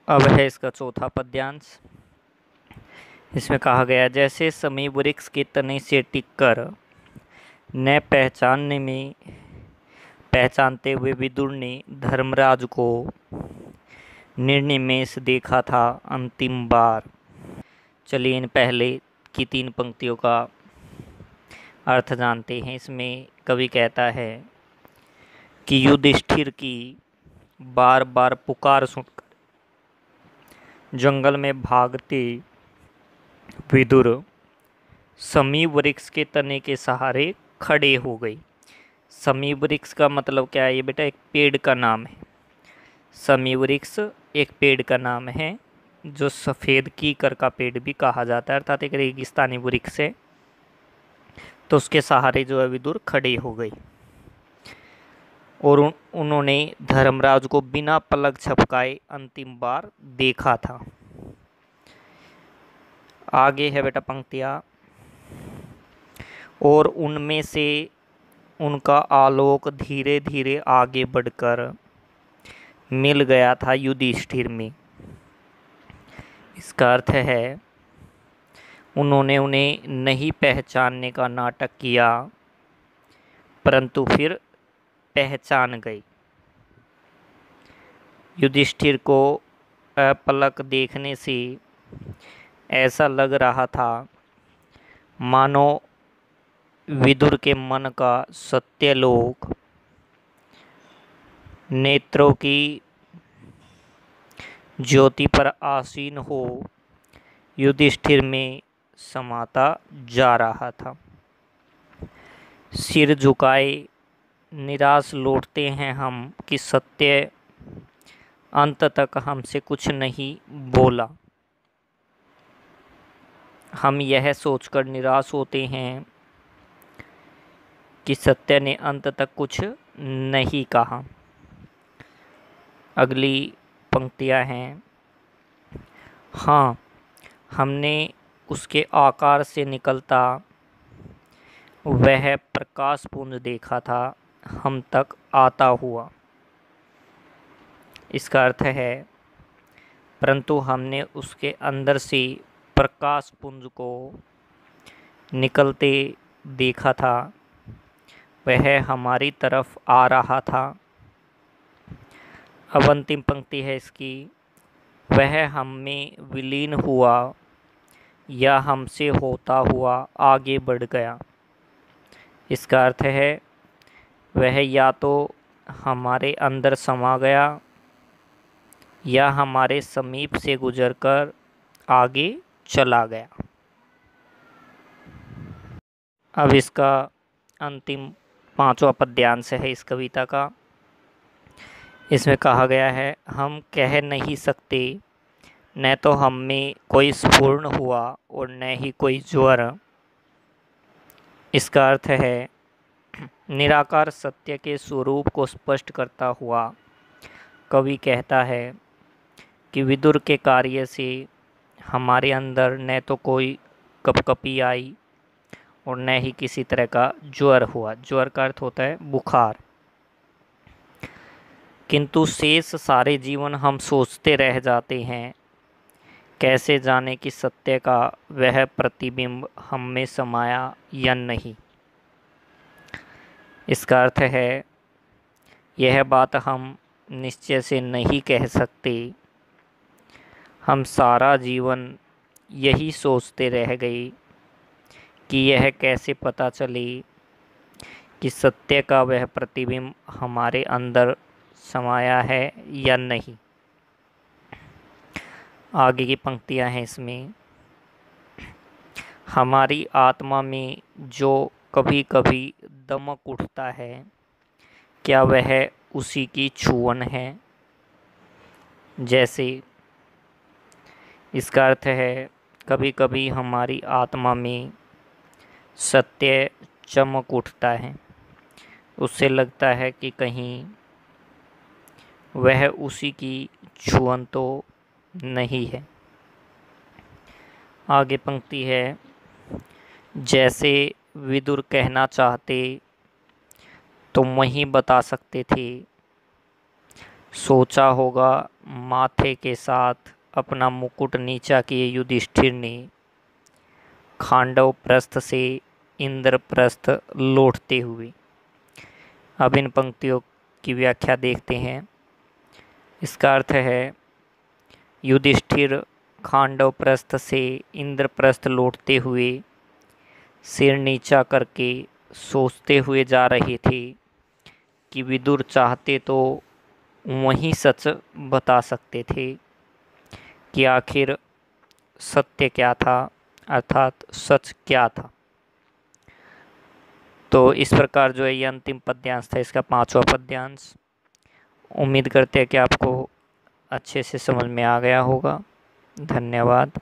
अब है इसका चौथा पद्यांश। इसमें कहा गया, जैसे समी वृक्ष के तने से टिककर न पहचानते हुए विदुर ने धर्मराज को निर्निमेष देखा था अंतिम बार। चलिए इन पहले की 3 पंक्तियों का अर्थ जानते हैं। इसमें कवि कहता है कि युधिष्ठिर की बार बार पुकार सुनकर जंगल में भागते विदुर समी वृक्ष के तने के सहारे खड़े हो गई। समी वृक्ष का मतलब क्या है? ये बेटा एक पेड़ का नाम है। समी वृक्ष एक पेड़ का नाम है जो सफ़ेद कीकर का पेड़ भी कहा जाता है, अर्थात एक रेगिस्तानी वृक्ष है। तो उसके सहारे जो है विदुर खड़े हो गई और उन्होंने धर्मराज को बिना पलक झपकाए अंतिम बार देखा था। आगे है बेटा पंक्तियाँ, और उनमें से उनका आलोक धीरे धीरे आगे बढ़कर मिल गया था युधिष्ठिर में। इसका अर्थ है उन्होंने उन्हें नहीं पहचानने का नाटक किया, परंतु फिर पहचान गए। युधिष्ठिर को अपलक देखने से ऐसा लग रहा था मानो विदुर के मन का सत्यलोक नेत्रों की ज्योति पर आसीन हो युधिष्ठिर में समाता जा रहा था। सिर झुकाए निराश लौटते हैं हम कि सत्य अंत तक हमसे कुछ नहीं बोला। हम यह सोचकर निराश होते हैं कि सत्य ने अंत तक कुछ नहीं कहा। अगली पंक्तियाँ हैं, हाँ हमने उसके आकार से निकलता वह प्रकाश पुंज देखा था हम तक आता हुआ। इसका अर्थ है परंतु हमने उसके अंदर से प्रकाश पुंज को निकलते देखा था, वह हमारी तरफ आ रहा था। अब अंतिम पंक्ति है इसकी, वह हम में विलीन हुआ या हमसे होता हुआ आगे बढ़ गया। इसका अर्थ है वह या तो हमारे अंदर समा गया या हमारे समीप से गुजरकर आगे चला गया। अब इसका अंतिम 5वां पद्यांश है इस कविता का। इसमें कहा गया है, हम कह नहीं सकते न तो हम में कोई स्फुरण हुआ और न ही कोई ज्वर। इसका अर्थ है निराकार सत्य के स्वरूप को स्पष्ट करता हुआ कवि कहता है कि विदुर के कार्य से हमारे अंदर न तो कोई कपकपी आई और न ही किसी तरह का ज्वर हुआ। ज्वर का अर्थ होता है बुखार। किंतु शेष सारे जीवन हम सोचते रह जाते हैं, कैसे जाने कि सत्य का वह प्रतिबिंब हम में समाया या नहीं। इसका अर्थ है यह बात हम निश्चय से नहीं कह सकते। हम सारा जीवन यही सोचते रह गए कि यह कैसे पता चले कि सत्य का वह प्रतिबिंब हमारे अंदर समाया है या नहीं। आगे की पंक्तियां हैं इसमें, हमारी आत्मा में जो कभी कभी दमक उठता है क्या वह उसी की छुअन है जैसे। इसका अर्थ है कभी कभी हमारी आत्मा में सत्य चमक उठता है, उससे लगता है कि कहीं वह उसी की छुअन तो नहीं है। आगे पंक्ति है, जैसे विदुर कहना चाहते तुम वहीं बता सकते थे, सोचा होगा माथे के साथ अपना मुकुट नीचा किए युधिष्ठिर ने खांडव प्रस्थ से इंद्रप्रस्थ लौटते हुए। अब इन पंक्तियों की व्याख्या देखते हैं। इसका अर्थ है युधिष्ठिर खांडव प्रस्थ से इंद्रप्रस्थ लौटते हुए सिर नीचा करके सोचते हुए जा रहे थे कि विदुर चाहते तो वही सच बता सकते थे कि आखिर सत्य क्या था, अर्थात सच क्या था। तो इस प्रकार जो है ये अंतिम पद्यांश था, इसका 5वां पद्यांश। उम्मीद करते हैं कि आपको अच्छे से समझ में आ गया होगा। धन्यवाद।